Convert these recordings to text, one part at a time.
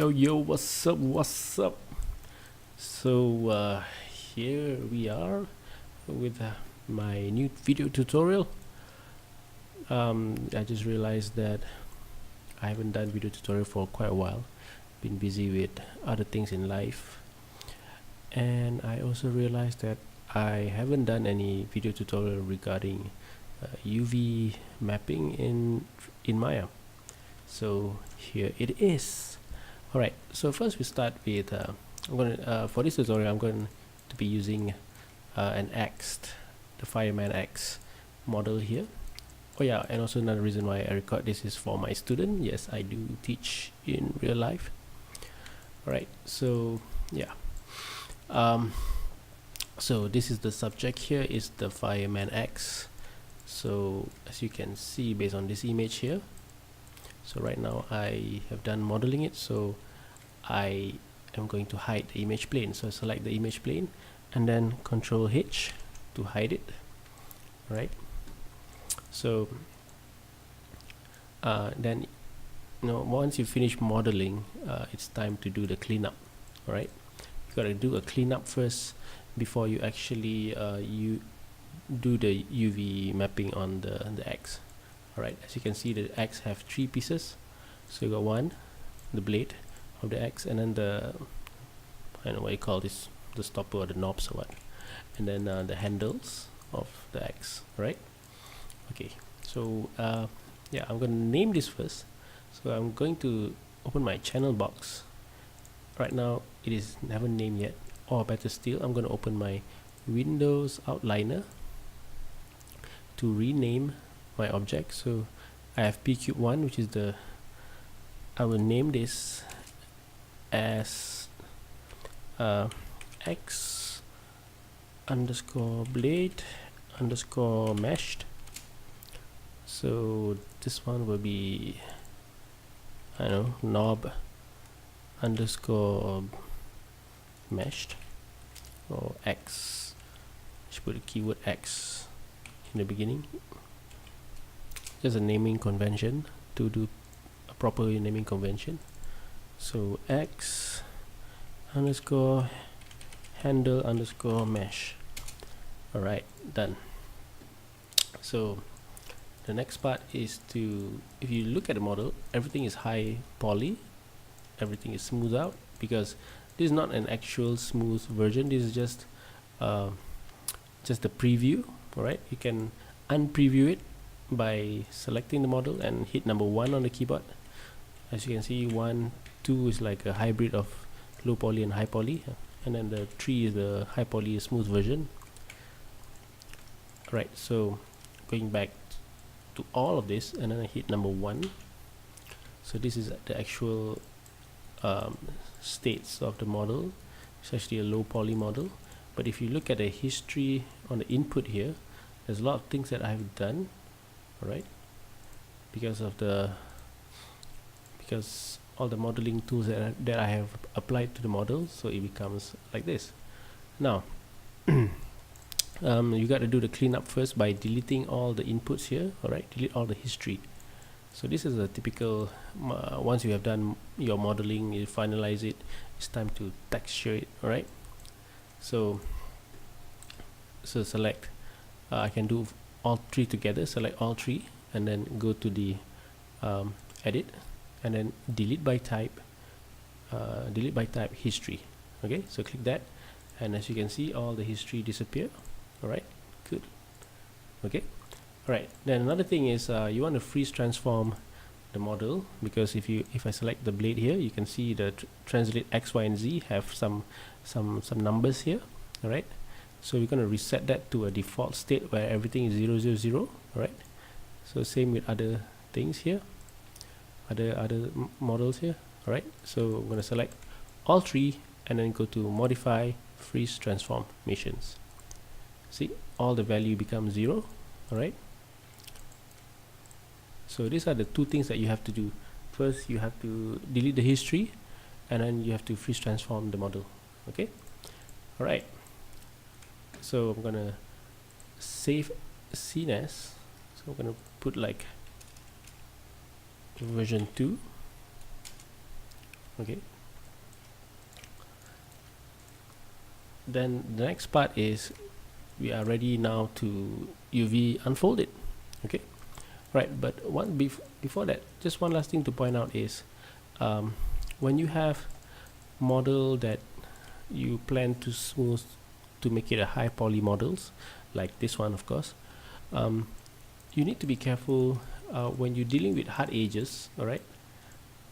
Yo, what's up? So here we are with my new video tutorial. I just realized that I haven't done video tutorial for quite a while. Been busy with other things in life, and I also realized that I haven't done any video tutorial regarding UV mapping in Maya. So here it is. Alright, so first we start with I'm going for this tutorial I'm going to be using an the Fireman X model here. Oh yeah, and also another reason why I record this is for my student. Yes, I do teach in real life. Alright, so yeah, so this is the subject here, is the Fireman X. So as you can see based on this image here, so right now I have done modeling it, so I am going to hide the image plane. So select the image plane and then Control H to hide it. Right, so then once you finish modeling, it's time to do the cleanup. Alright, you gotta do a cleanup first before you actually you do the UV mapping on the X. Alright, as you can see, the X have 3 pieces. So you got one, the blade of the X, and then I don't know what you call this, the stopper or the knobs or what, and then the handles of the X. Right, okay, so yeah, I'm going to name this first. So I'm going to open my channel box. Right now it is never named yet, or better still, I'm going to open my Windows outliner to rename my object. So I have pcube1, which is I will name this as X underscore blade underscore meshed. So this one will be, I don't know, knob underscore meshed, or X. I should put the keyword X in the beginning. Just a naming convention to do a proper naming convention. So X underscore handle underscore mesh. Alright, done. So the next part is to, if you look at the model, everything is high poly, everything is smooth out, because this is not an actual smooth version. This is just the preview. Alright, you can unpreview it by selecting the model and hit number 1 on the keyboard. As you can see, 1, 2 is like a hybrid of low poly and high poly, and then the 3 is the high poly smooth version. Right, so going back to all of this, and then I hit number 1. So this is the actual states of the model. It's actually a low poly model, but if you look at the history on the input here, there's a lot of things that I've done. Alright, because all the modeling tools that I have applied to the model, so it becomes like this. Now you got to do the cleanup first by deleting all the inputs here. Alright, delete all the history. So this is a typical, once you have done your modeling, you finalize it, it's time to texture it. Alright, so select, I can do all 3 together. Select all 3 and then go to the edit, and then delete by type history. Okay, so click that, and as you can see, all the history disappear. Alright, good. Okay, alright, then another thing is you want to freeze transform the model, because if I select the blade here, you can see the translate X, Y, and Z have some numbers here. Alright, so we're going to reset that to a default state where everything is 0, 0, 0. Alright, so same with other things here, other models here. Alright, so I'm going to select all 3 and then go to modify freeze transformations. See, all the value becomes 0. Alright, so these are the 2 things that you have to do. First, you have to delete the history, and then you have to freeze transform the model. Okay, alright, so I'm gonna save scene as, so I'm gonna put like version 2. Okay, then the next part is we are ready now to UV unfold it. Okay, right, but before that, just one last thing to point out is when you have model that you plan to smooth to make it a high poly models like this one, of course, you need to be careful when you're dealing with hard edges. All right,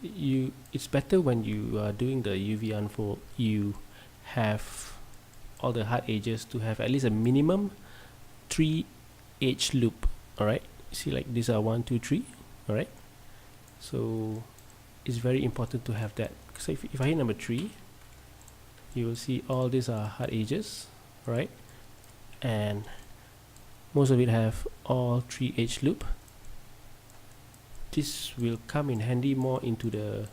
it's better when you are doing the UV unfold, you have all the hard edges to have at least a minimum 3 edge loop. All right, see, like these are 1 2 3. All right, so it's very important to have that, because if I hit number 3, you will see all these are hard edges, right? And most of it have all 3 edge loop. This will come in handy more into the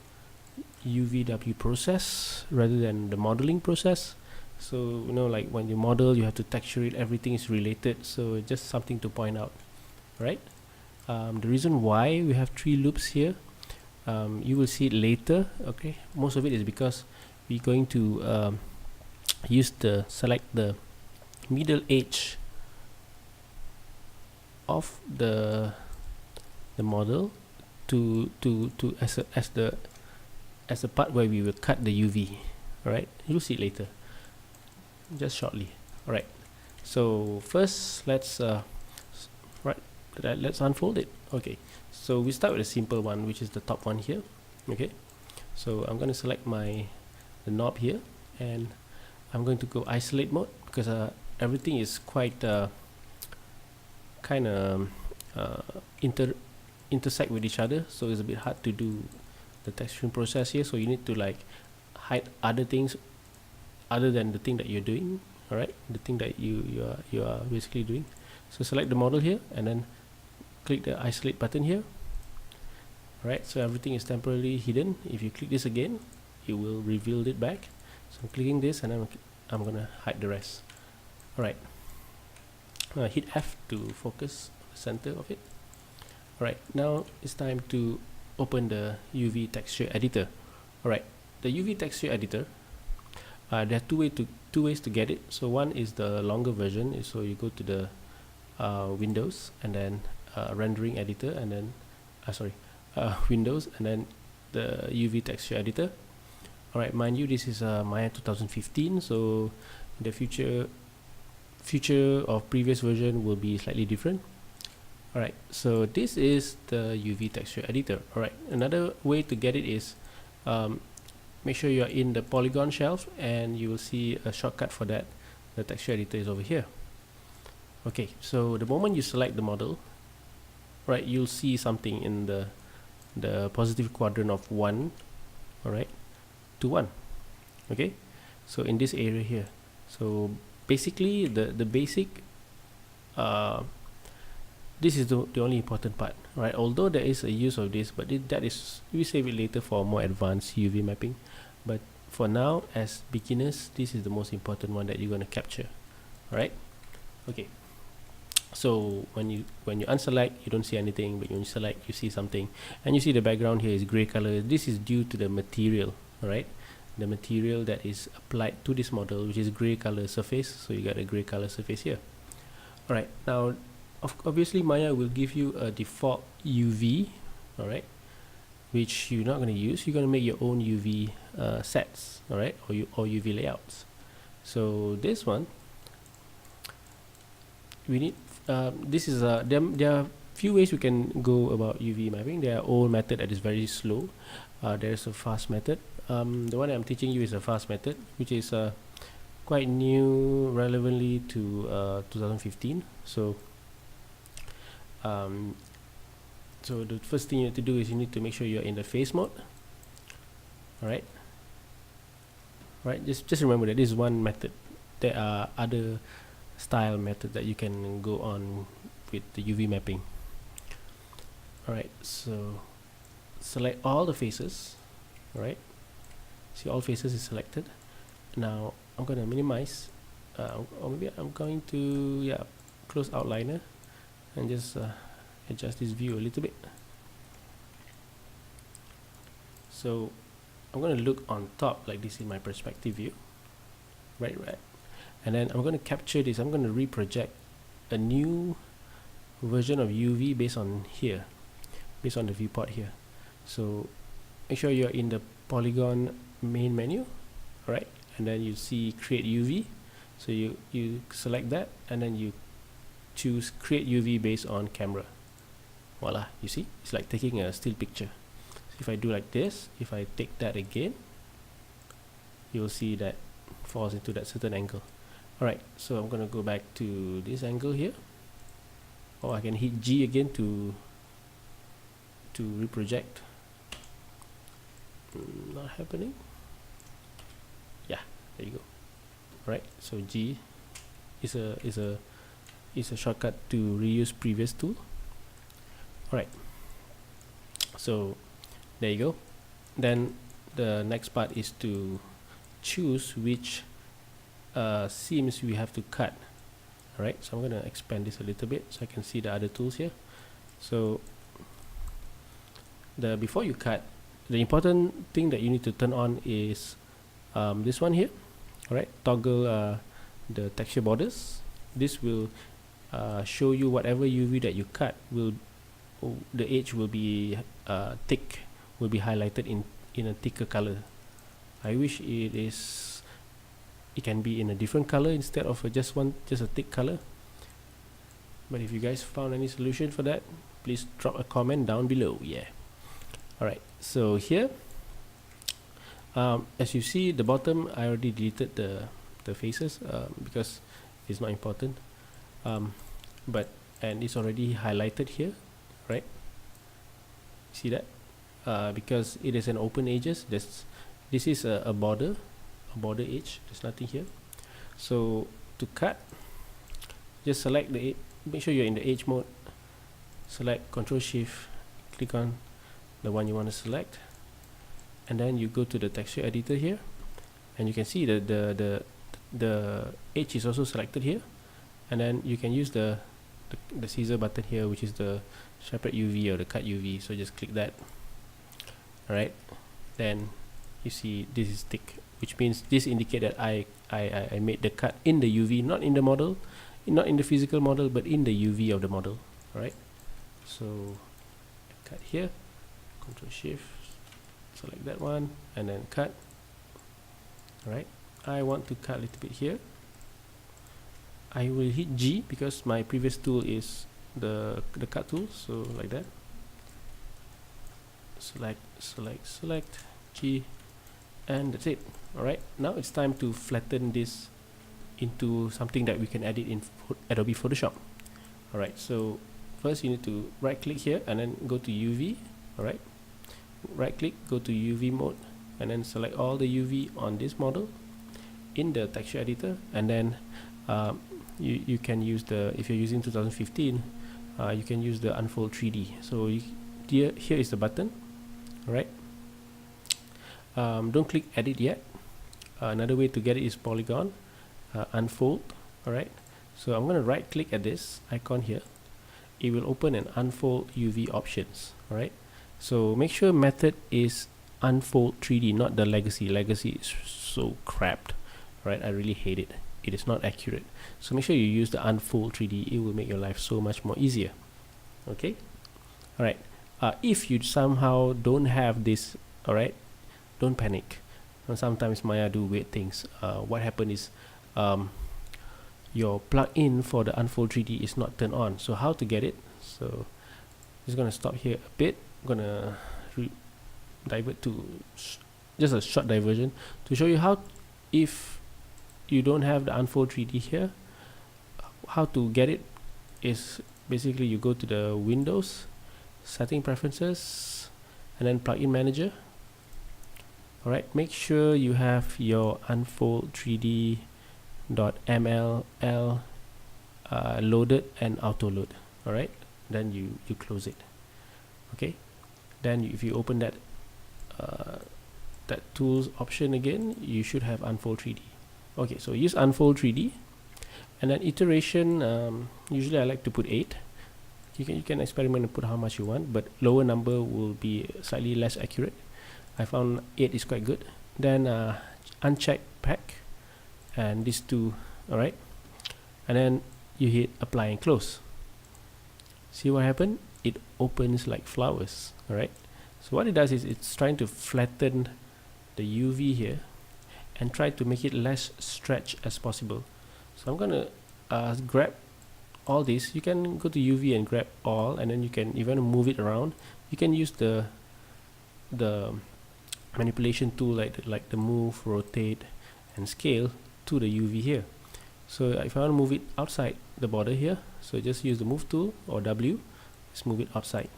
UVW process rather than the modeling process. So like when you model, you have to texture it, everything is related, so just something to point out, right? The reason why we have 3 loops here, you will see it later. Okay, most of it is because we're going to select the middle edge of the model as the part where we will cut the UV. All right, you'll see it later, just shortly. All right, so first let's let's unfold it. Okay, so we start with a simple one, which is the top one here. Okay, so I'm going to select the knob here, and I'm going to go isolate mode, because everything is quite kind of intersect with each other, so it's a bit hard to do the texturing process here. So you need to like hide other things other than the thing that you're doing. All right, the thing that you are basically doing. So select the model here, and then click the isolate button here. All right, so everything is temporarily hidden. If you click this again, it will reveal it back. So I'm clicking this, and I'm gonna hide the rest. All right, hit F to focus the center of it. All right, now it's time to open the UV texture editor. All right, the UV texture editor, there are two ways to get it. So one is the longer version, so you go to the Windows, and then rendering editor, and then Windows, and then the UV texture editor. All right, mind you, this is Maya 2015, so the future of previous version will be slightly different. All right, so this is the UV texture editor. All right, another way to get it is make sure you are in the polygon shelf, and you will see a shortcut for that. The texture editor is over here. Okay, so the moment you select the model, right, you'll see something in the positive quadrant of 1, all right, to 1. Okay, so in this area here, so basically the basic this is the only important part, right? Although there is a use of this, but we save it later for more advanced UV mapping. But for now, as beginners, this is the most important one that you're going to capture. All right, okay. So when you unselect, you don't see anything, but when you select, you see something, and you see the background here is gray color. This is due to the material, all right? The material that is applied to this model, which is gray color surface. So you got a gray color surface here. All right, now obviously Maya will give you a default UV, all right, which you're not going to use. You're going to make your own UV sets, all right, or UV layouts. So this one, we need this is there are few ways we can go about UV mapping. There are old method that is very slow. There's a fast method. The one I'm teaching you is a fast method, which is quite new, relevantly to 2015. So so the first thing you have to do is you need to make sure you're in the face mode. All right, just remember that this is one method. There are other style methods that you can go on with the UV mapping. All right, so select all the faces. All right, see, all faces is selected. Now I'm going to minimize, or maybe I'm going to close outliner and just adjust this view a little bit. So I'm going to look on top like this in my perspective view, right? and then I'm going to capture this. I'm going to reproject a new version of UV based on here, based on the viewport here. So make sure you're in the polygon main menu, right? And then you see create UV. So you select that, and then you choose create UV based on camera. Voila, you see, it's like taking a still picture. So if I do like this, if I take that again, you'll see that falls into that certain angle. Alright, so I'm gonna go back to this angle here, or I can hit G again to reproject. Not happening. Yeah, there you go. Right, so G is a shortcut to reuse previous tool. Alright, so there you go. Then the next part is to choose which seams we have to cut. Alright, so I'm going to expand this a little bit so I can see the other tools here. So before you cut, the important thing that you need to turn on is this one here. Alright, toggle the texture borders. This will show you whatever UV that you cut will, the edge will be thick, will be highlighted in a thicker color. I wish it can be in a different color instead of just a thick color. But if you guys found any solution for that, please drop a comment down below. Yeah. Alright, so here as you see the bottom, I already deleted the faces because it's not important, and it's already highlighted here, right? See that? Because it is an open edges, this is a border edge, there's nothing here. So to cut, just select the make sure you're in the edge mode, select Ctrl Shift, click on the one you want to select, and then you go to the texture editor here, and you can see that the edge is also selected here, and then you can use the scissor button here, which is the separate UV or the cut UV. So just click that. Alright, then you see this is thick, which means this indicate that I made the cut in the UV, not in the model, not in the physical model, but in the UV of the model. Alright, so cut here, Ctrl Shift, select that one, and then cut. Alright, I want to cut a little bit here. I will hit G because my previous tool is the cut tool, so like that. Select G, and that's it. Alright, now it's time to flatten this into something that we can edit in Adobe Photoshop. Alright, so first you need to right click here and then go to UV. Alright, right click, go to UV mode, and then select all the UV on this model in the texture editor, and then you can use if you're using 2015, you can use the unfold 3D. So here is the button. Alright, don't click edit yet. Another way to get it is polygon, unfold. Alright, so I'm going to right click at this icon here. It will open an unfold UV options. Alright, so make sure method is unfold 3D, not the legacy. Legacy is so crapped. Right, I really hate it. It is not accurate. So make sure you use the unfold 3D. It will make your life so much more easier. Okay. All right. If you somehow don't have this, all right, don't panic. Sometimes Maya do weird things. What happened is your plugin for the unfold 3D is not turned on. So how to get it? So I'm just gonna stop here a bit. I'm gonna divert to just a short diversion to show you how, if you don't have the unfold 3D here, how to get it is basically you go to the Windows, Setting Preferences, and then Plugin Manager. Alright, make sure you have your unfold 3D.mll loaded and auto load. Alright, then you close it. Okay, then if you open that tools option again, you should have unfold 3D. Okay, so use unfold 3D, and then iteration, usually I like to put 8. You can experiment and put how much you want, but lower number will be slightly less accurate. I found 8 is quite good. Then uncheck pack, and these two all right, and then you hit apply and close. See what happened? It opens like flowers. All right, so what it does is it's trying to flatten the UV here and try to make it less stretch as possible. So I'm gonna grab all this. You can go to UV and grab all, and then you can, if you want to move it around, you can use the manipulation tool like the move, rotate, and scale to the UV here. So if I want to move it outside the border here, so just use the move tool or W, just move it outside.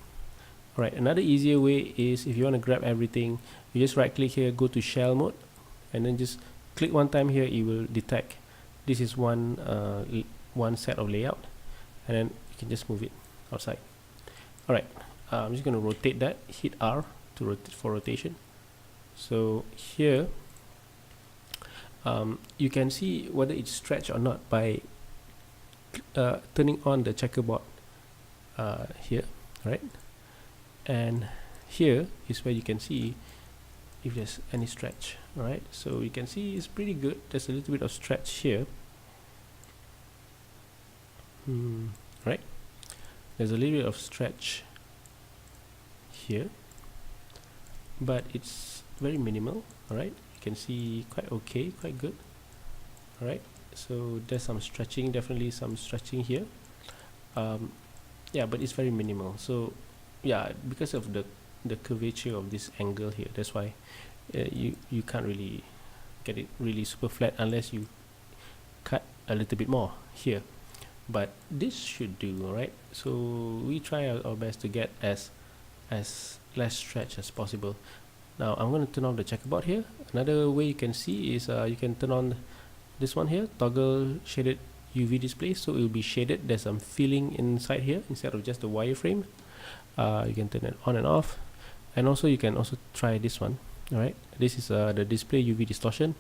Alright, another easier way is if you want to grab everything, you just right click here, go to shell mode, and then just click one time here. It will detect this is one set of layout, and then you can just move it outside. Alright, I'm just going to rotate that, hit R to rotate for rotation. So here you can see whether it's stretched or not by turning on the checkerboard here, right? And here is where you can see if there's any stretch. All right, so you can see it's pretty good. There's a little bit of stretch here. Right, there's a little bit of stretch here, but it's very minimal. All right, you can see quite okay, quite good. All right, so there's some stretching, definitely some stretching here. Yeah, but it's very minimal. So yeah, because of the curvature of this angle here, that's why you can't really get it really super flat unless you cut a little bit more here. But this should do. All right, so we try our best to get as less stretch as possible. Now I'm going to turn on the checkerboard here. Another way you can see is you can turn on this one here, toggle shaded UV display, so it will be shaded. There's some filling inside here instead of just the wireframe. You can turn it on and off, and also you can also try this one. All right, this is the display UV distortion.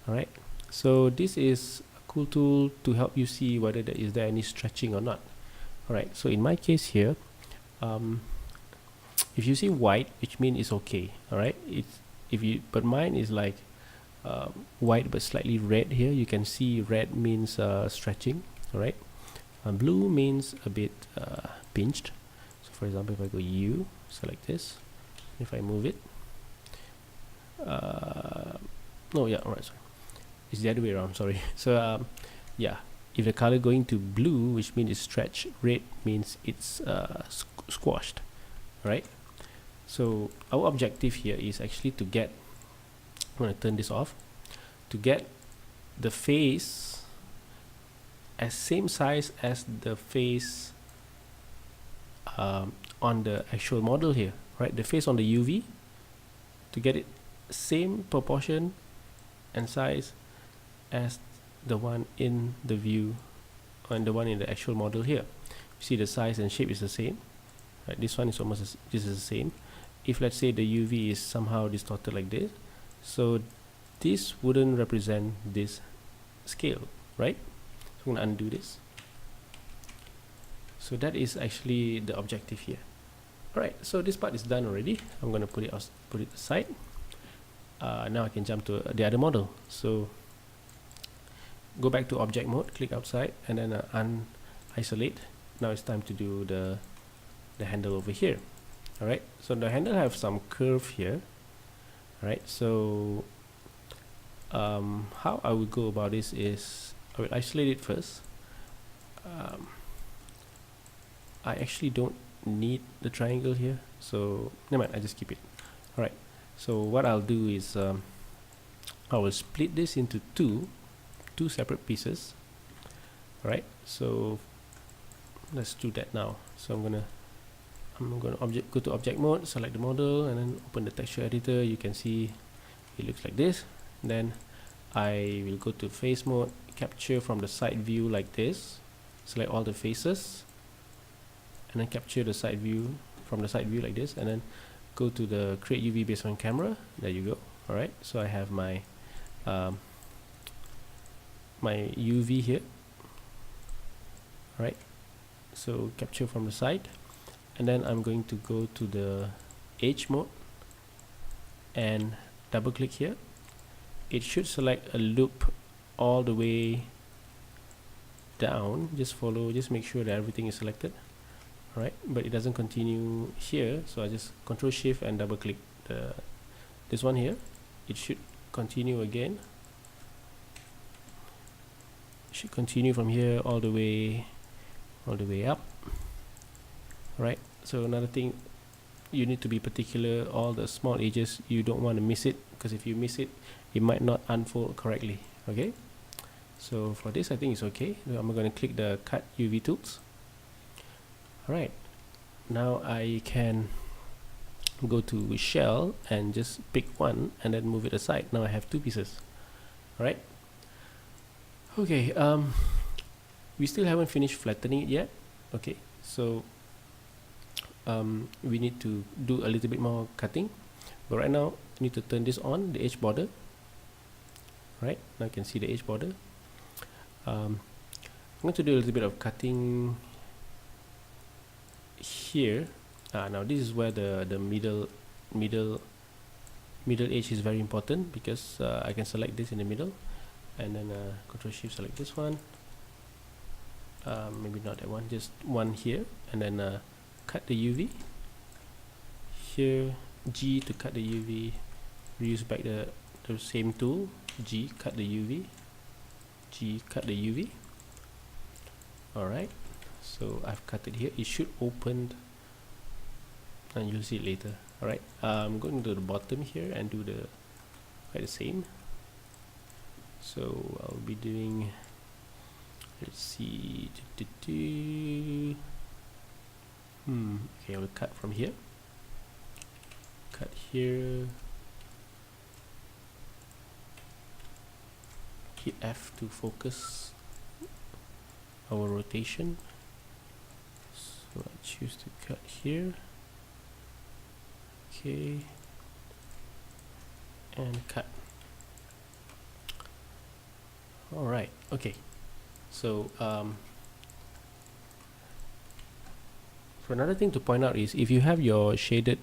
All right, so this is a cool tool to help you see whether there is any stretching or not. All right, so in my case here, if you see white, which means it's okay. All right, but mine is like white but slightly red here. You can see red means stretching. All right, blue means a bit pinched. So for example, if I go U, select this, if I move it, no, yeah, all right, sorry, it's the other way around, sorry. So yeah, if the color going to blue, which means it's stretched, red means it's squashed. All right, so our objective here is actually to get, I'm going to turn this off, to get the face as same size as the face on the actual model here, right? The face on the UV, to get it same proportion and size as the one in the view and the one in the actual model here. You see the size and shape is the same, right? This one is almost this is the same. If let's say the UV is somehow distorted like this, so this wouldn't represent this scale, right? So I'm going to undo this. So that is actually the objective here. Alright, so this part is done already. I'm going to put it aside. Now I can jump to the other model. So go back to object mode, click outside, and then un-isolate. Now it's time to do the handle over here. Alright, so the handle have some curve here. Alright, so how I would go about this is I will isolate it first. I actually don't need the triangle here, so never mind, I just keep it. Alright, so what I'll do is I will split this into two separate pieces. Alright, so let's do that now. So I'm gonna go to object mode, select the model, and then open the texture editor. You can see it looks like this. Then I will go to face mode, capture from the side view like this, select all the faces, and then capture the side view from the side view like this, and then go to the create UV based on camera. There you go. Alright, so I have my my UV here. Alright, so capture from the side, and then I'm going to go to the edge mode and double click here. It should select a loop all the way down. Just make sure that everything is selected. Alright, but it doesn't continue here, so I just Control Shift and double click this one here. It should continue again. It should continue from here all the way up. Right, so another thing, you need to be particular, all the small edges, you don't want to miss it, because if you miss it, it might not unfold correctly. Okay, so for this I think it's okay. I'm going to click the cut UV tools. Alright, now I can go to shell and just pick one and then move it aside. Now I have two pieces. Alright, okay, we still haven't finished flattening it yet. Okay, so we need to do a little bit more cutting, but right now we need to turn this on, the edge border. Right, now you can see the edge border. I'm going to do a little bit of cutting here. Now this is where the middle edge is very important, because I can select this in the middle and then Control Shift select this one, maybe not that one, just one here, and then cut the UV here, G to cut the UV, reuse back the same tool, G, cut the UV, G, cut the UV. Alright, so I've cut it here. It should open and you'll see it later. Alright, I'm going to the bottom here and do the same. So I'll be doing, let's see, okay, I'll cut from here, cut here, hit F to focus our rotation. So I choose to cut here, okay, and cut. Alright, okay, so so another thing to point out is, if you have your shaded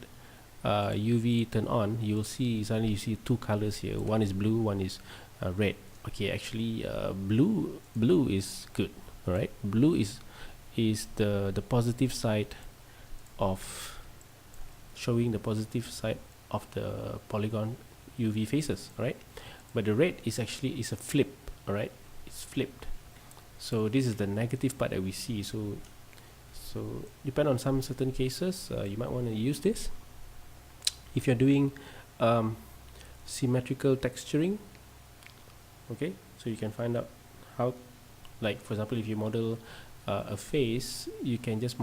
UV turned on, you'll see suddenly you see two colors here. One is blue, one is red. Okay, actually blue is good. All right, blue is the positive side of showing the positive side of the polygon UV faces, right? But the red is actually a flip. All right, it's flipped. So this is the negative part that we see. So depend on some certain cases, you might want to use this if you're doing symmetrical texturing. Okay, so you can find out how, like for example, if you model a face, you can just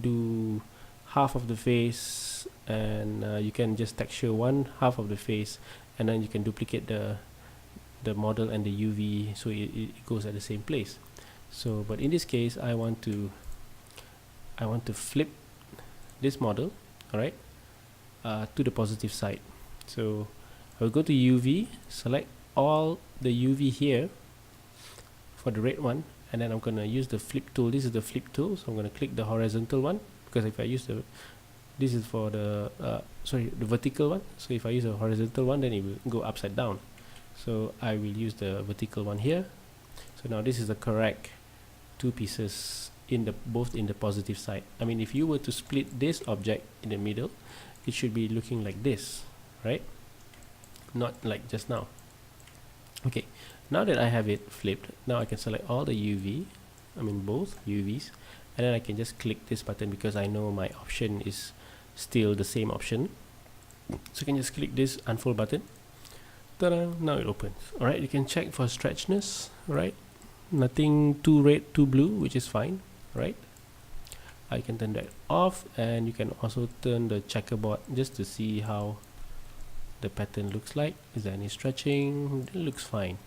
do half of the face, and you can just texture one half of the face, and then you can duplicate the model and the UV, so it goes at the same place. So but in this case, I want to flip this model, all right, to the positive side. So I will go to UV, select all the UV here for the red one, and then I'm going to use the flip tool. This is the flip tool, so I'm going to click the horizontal one, because if I use this is for the the vertical one, so if I use a horizontal one, then it will go upside down. So I will use the vertical one here. So now this is the correct two pieces both in the positive side. I mean, if you were to split this object in the middle, it should be looking like this, right? Not like just now. Okay, now that I have it flipped, now I can select all the UV, I mean both UVs, and then I can just click this button, because I know my option is still the same option. So I can just click this unfold button. Ta-da! Now it opens. Alright, you can check for stretchness, right? Nothing too red, too blue, which is fine, right? I can turn that off, and you can also turn the checkerboard just to see how the pattern looks like. Is there any stretching? It looks fine.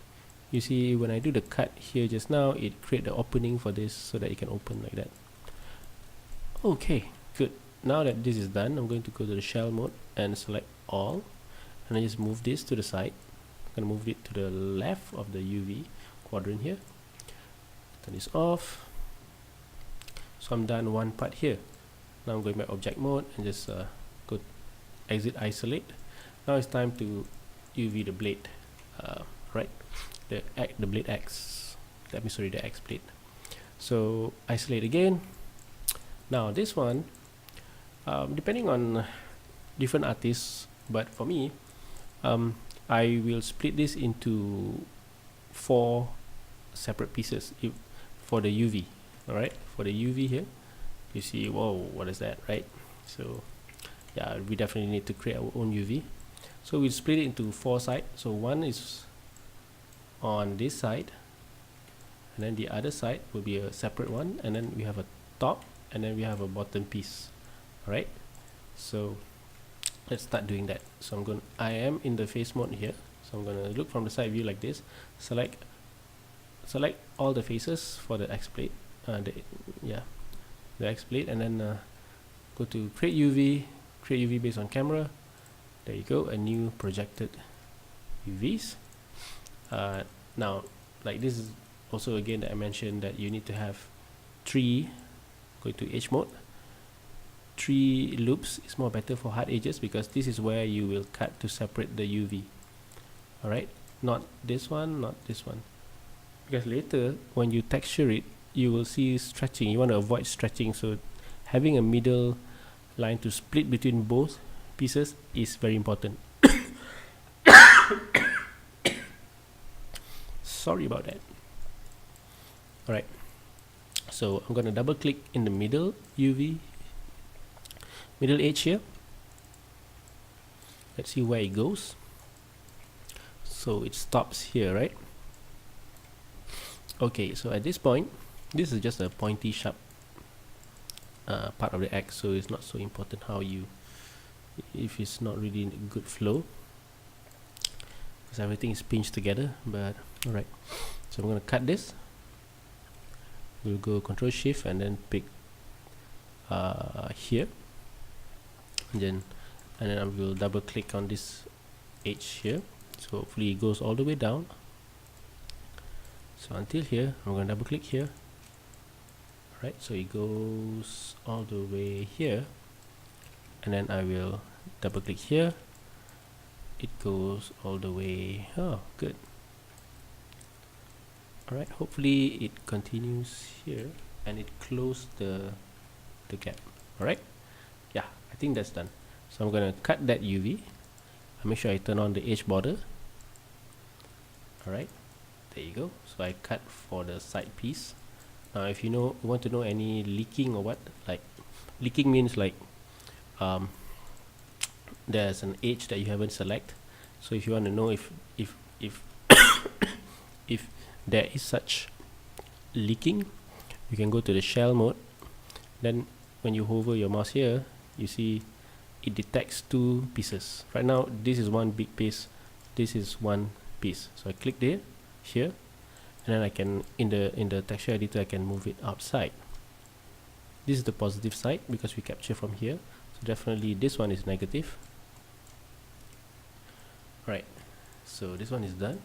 You see, when I do the cut here just now, it create the opening for this so that it can open like that. Okay, good. Now that this is done, I'm going to go to the shell mode and select all, and I just move this to the side. I'm going to move it to the left of the UV quadrant here. Turn this off. So I'm done one part here. Now I'm going back object mode and just go exit isolate. Now it's time to UV the blade, right? the blade X. Let me sorry, the Xsplit. So isolate again. Now this one, depending on different artists, but for me, I will split this into 4 separate pieces for the UV. All right, for the UV here, you see, whoa, what is that, right? So yeah, we definitely need to create our own UV. So we'll split it into 4 sides. So one is on this side, and then the other side will be a separate one, and then we have a top, and then we have a bottom piece. All right, so let's start doing that. So I am in the face mode here, so I'm gonna look from the side view like this, select all the faces for the Xsplit, the Xsplit, and then go to create UV based on camera. There you go, a new projected UVs. Now, like this is also again that I mentioned that you need to have 3, go to edge mode, 3 loops is more better for hard edges, because this is where you will cut to separate the UV. Alright, not this one, not this one, because later when you texture it, you will see stretching. You want to avoid stretching, so having a middle line to split between both pieces is very important. Sorry about that. Alright, so I'm going to double click in the middle UV, middle edge here. Let's see where it goes. So it stops here, right? Okay, so at this point, this is just a pointy sharp part of the X, so it's not so important how you, if it's not really in a good flow, because everything is pinched together. But alright, so I'm going to cut this. We'll go Control Shift and then pick here, and then I will double click on this edge here, so hopefully it goes all the way down. So until here, I'm going to double click here. Right, so it goes all the way here, and then I will double click here. It goes all the way. Oh, good. Alright, hopefully it continues here and it closes the gap. Alright, yeah, I think that's done. So I'm going to cut that UV. I'll make sure I turn on the edge border. Alright, there you go. So I cut for the side piece. Now if you want to know any leaking or what, like leaking means like there's an edge that you haven't select. So if you want to know if if there is such leaking, you can go to the shell mode. Then when you hover your mouse here, you see it detects 2 pieces. Right now this is one big piece, this is one piece. So I click there, here, and then I can, in the texture editor, I can move it outside. This is the positive side because we capture from here, so definitely this one is negative. Right, so this one is done.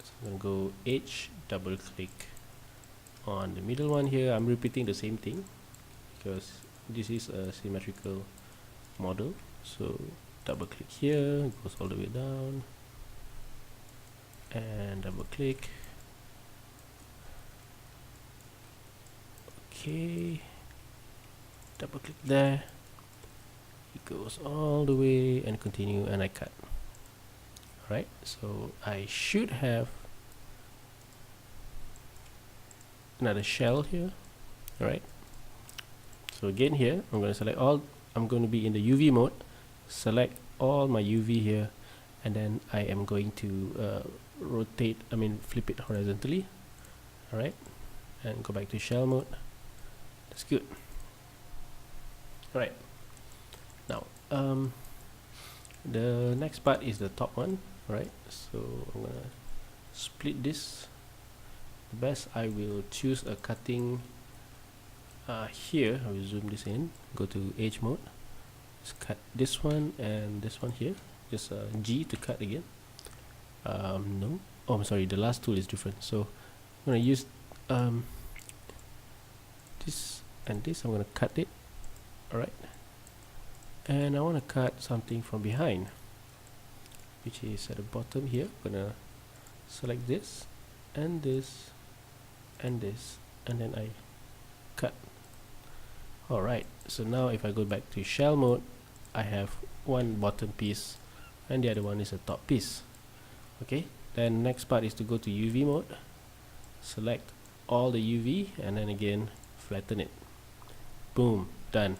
So I'm going to go edge, double click on the middle one here. I'm repeating the same thing because this is a symmetrical model. So double click here, it goes all the way down, and double click. Okay, double click there, it goes all the way and continue, and I cut. Alright, so I should have another shell here. Alright, so again here I'm going to select all, I'm going to be in the UV mode, select all my UV here, and then I am going to flip it horizontally. Alright, and go back to shell mode. That's good. Alright, now the next part is the top one. Right, so I'm gonna split this. The best, I will choose a cutting here. I will zoom this in, go to edge mode, just cut this one and this one here, just G to cut again. No, oh I'm sorry, the last tool is different, so I'm gonna use this and this. I'm gonna cut it. Alright, and I want to cut something from behind, which is at the bottom here. I'm gonna select this and this and this, and then I cut. Alright, so now if I go back to shell mode, I have one bottom piece and the other one is a top piece. Okay, then next part is to go to UV mode, select all the UV, and then again flatten it. Boom, done.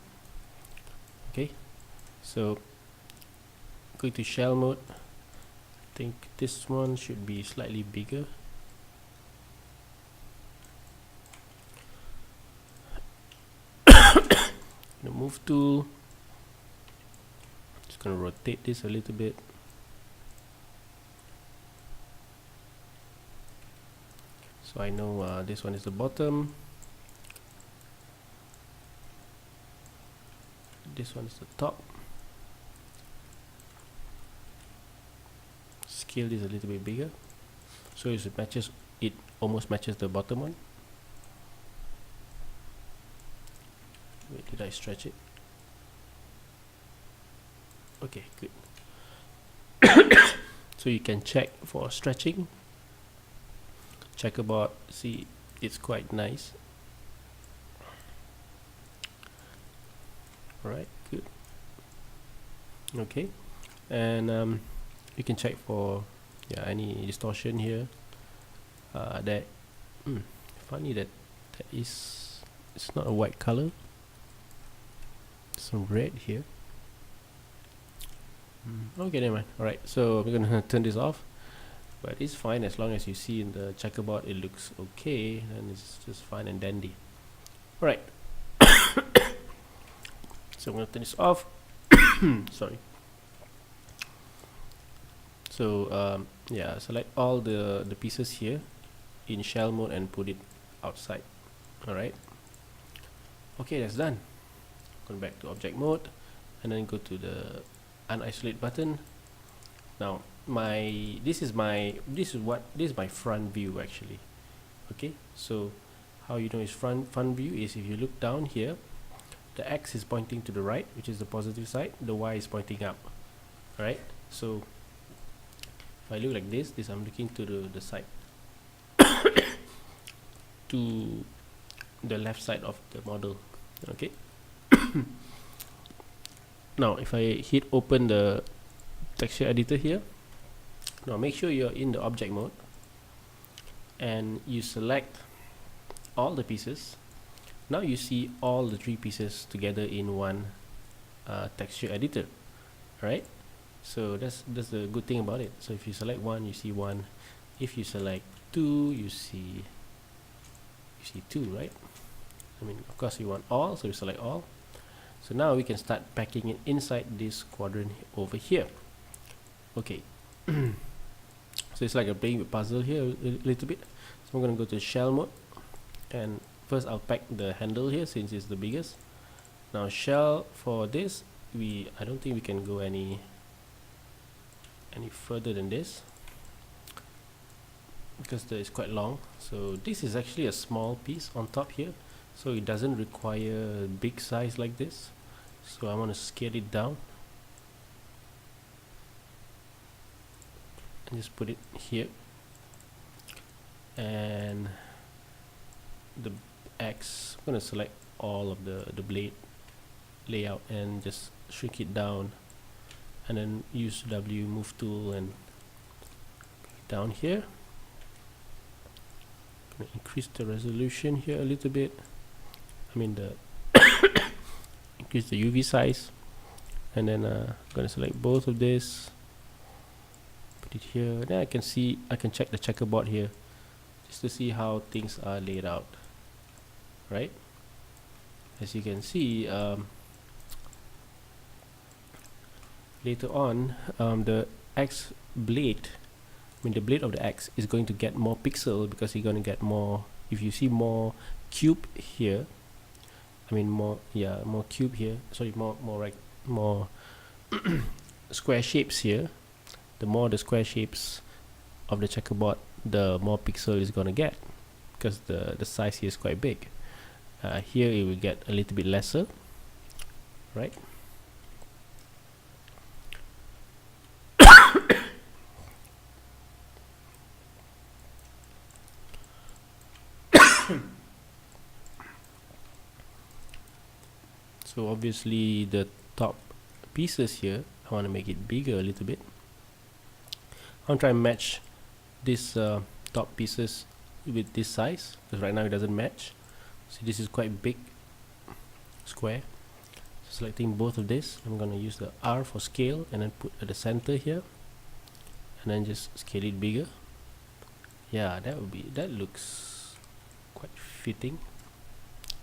Okay, so go to shell mode. I think this one should be slightly bigger. The move tool, just gonna rotate this a little bit. So I know this one is the bottom, this one is the top. Scale this a little bit bigger, so it matches, it almost matches the bottom one. Wait, did I stretch it? Okay, good. So you can check for stretching. Checkerboard, see, it's quite nice. Alright, good. Okay, and you can check for any distortion here. That funny that it's not a white color. Some red here. Okay, never mind. Alright, so we're gonna turn this off, but it's fine as long as you see in the checkerboard it looks okay, and it's just fine and dandy. Alright, so I'm gonna turn this off. Sorry. So yeah, select all the pieces here in shell mode and put it outside. Alright, okay, that's done. Go back to object mode and then go to the unisolate button. Now this is my front view actually. Okay, so how you know it's front view is if you look down here, the X is pointing to the right, which is the positive side, the Y is pointing up. Alright, so if I look like this I'm looking to the side to the left side of the model. Okay. Now if I hit open the texture editor here, now make sure you're in the object mode and you select all the pieces. Now you see all the three pieces together in one texture editor. Right, so that's the good thing about it. So if you select one, you see one. If you select two, you see two, right? I mean, of course you want all, so you select all. So now we can start packing it inside this quadrant over here. Okay. So it's like a playing with puzzle here a little bit. So I'm going to go to shell mode, and first I'll pack the handle here since it's the biggest. Now shell for this, I don't think we can go any further than this because it's quite long. So this is actually a small piece on top here, so it doesn't require big size like this. So I want to scale it down and just put it here, and the X, I'm going to select all of the blade layout and just shrink it down, and then use W move tool and down here. Increase the resolution here a little bit. I mean increase the UV size, and then I'm gonna select both of this, put it here. Then I can check the checkerboard here just to see how things are laid out. Right, as you can see, later on, the X blade, the blade of the X is going to get more pixel because you're going to get more. If you see more cube here, more cube here. Sorry, more square shapes here. The more the square shapes of the checkerboard, the more pixel is going to get because the size here is quite big. Here it will get a little bit lesser, right? So obviously the top pieces here, I want to make it bigger a little bit. I'm trying to match this top pieces with this size, because right now it doesn't match. So this is quite big square. So selecting both of this, I'm going to use the R for scale and then put at the center here, and then just scale it bigger. Yeah, that looks quite fitting.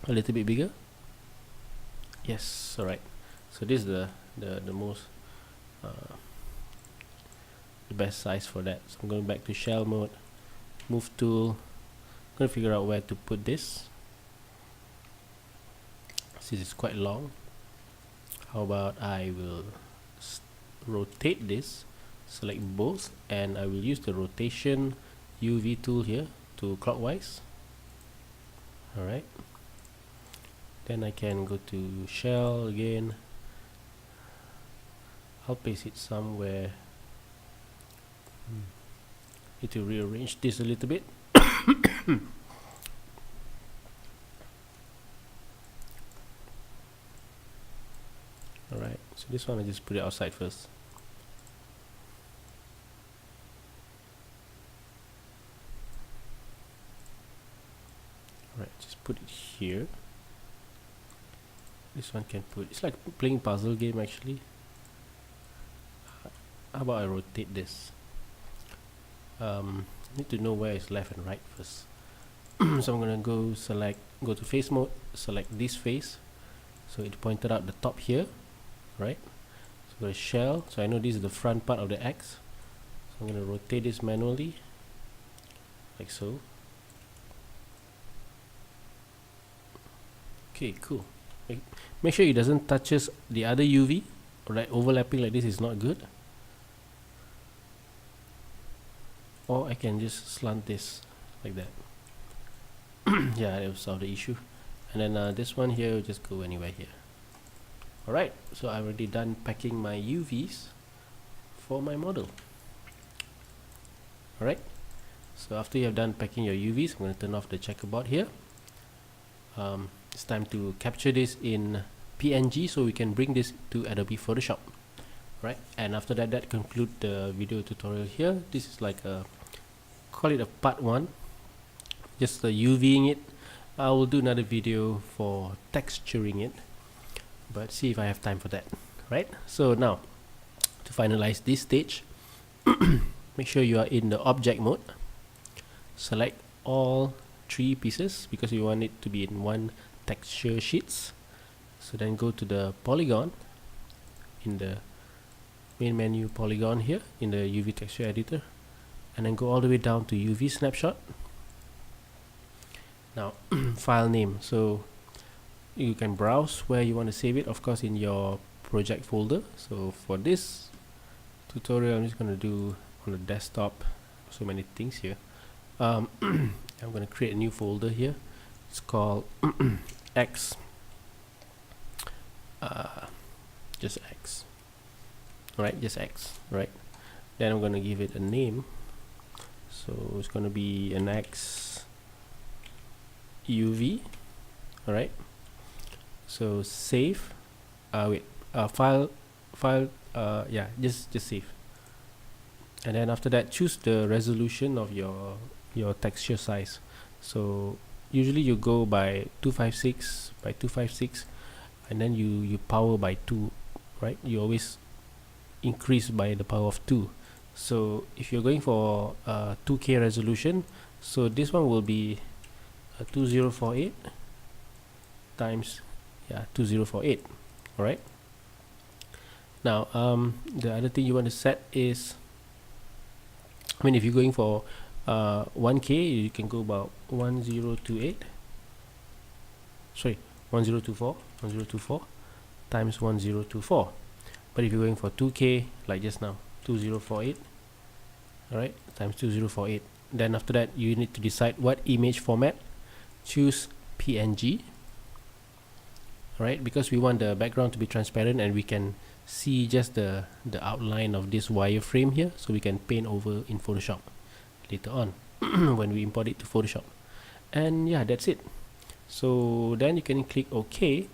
A little bit bigger. Yes, alright. So this is the most the best size for that. So I'm going back to shell mode, move tool. I'm going to figure out where to put this. This is quite long. How about I will rotate this, select both, and I will use the rotation UV tool here to clockwise. Alright. Then I can go to shell again. I'll place it somewhere. Need to rearrange this a little bit. Alright, so this one I just put it outside first. Alright, just put it here. This one can put, it's like playing puzzle game actually. How about I rotate this? Need to know where is left and right first. So I'm gonna go to face mode, select this face. So it pointed out the top here, right? So go to shell, so I know this is the front part of the X. So I'm gonna rotate this manually, like so. Okay, cool. Make sure it doesn't touches the other UV, right? Overlapping like this is not good. Or I can just slant this like that. Yeah, that will solve the issue. And then this one here will just go anywhere here. Alright, so I've already done packing my UVs for my model. Alright, so after you have done packing your UVs, I'm going to turn off the checkerboard here. It's time to capture this in PNG so we can bring this to Adobe Photoshop. Right, and after that, that concludes the video tutorial here. This is like a, call it a part 1, just UVing it. I will do another video for texturing it, but see if I have time for that. Right, so now to finalize this stage, make sure you are in the object mode. Select all 3 pieces because you want it to be in one texture sheets. So then go to the polygon in the main menu, polygon here in the UV texture editor, and then go all the way down to UV snapshot. Now file name, so you can browse where you want to save it, of course in your project folder. So for this tutorial I'm just going to do on the desktop, so many things here. I'm going to create a new folder here. It's called X, just X. Right, just X, right? Then I'm going to give it a name. So it's going to be an X UV. Alright, so save. File, yeah, just save. And then after that, choose the resolution of your texture size. So usually you go by 256 by 256, and then you power by 2, right? You always increase by the power of 2. So if you're going for 2K resolution, so this one will be 2048 times 2048. all right. Now the other thing you want to set is, I mean, if you're going for 1K, you can go about 1028, sorry, 1024 times 1024. But if you're going for 2K, like just now, 2048, alright, times 2048. Then after that, you need to decide what image format. Choose PNG, alright, because we want the background to be transparent and we can see just the outline of this wireframe here, so we can paint over in Photoshop later on when we import it to Photoshop. And yeah, that's it. So then you can click OK,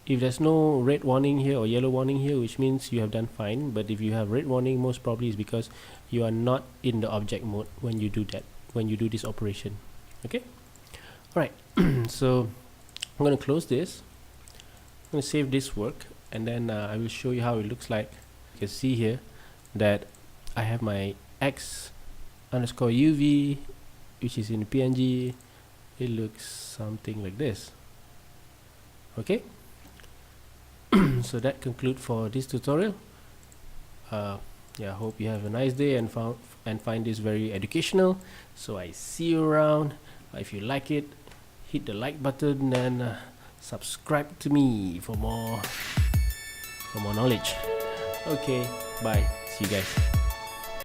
if there's no red warning here or yellow warning here, which means you have done fine. But if you have red warning, most probably is because you are not in the object mode when you do that, when you do this operation. Okay, all right. So I'm going to close this. I'm going to save this work, and then I will show you how it looks like. You can see here that I have my X_UV, which is in PNG. It looks something like this. Okay. So that concludes for this tutorial. Yeah, hope you have a nice day and find this very educational. So I see you around. If you like it, hit the like button and subscribe to me for more knowledge. Okay, bye. See you guys.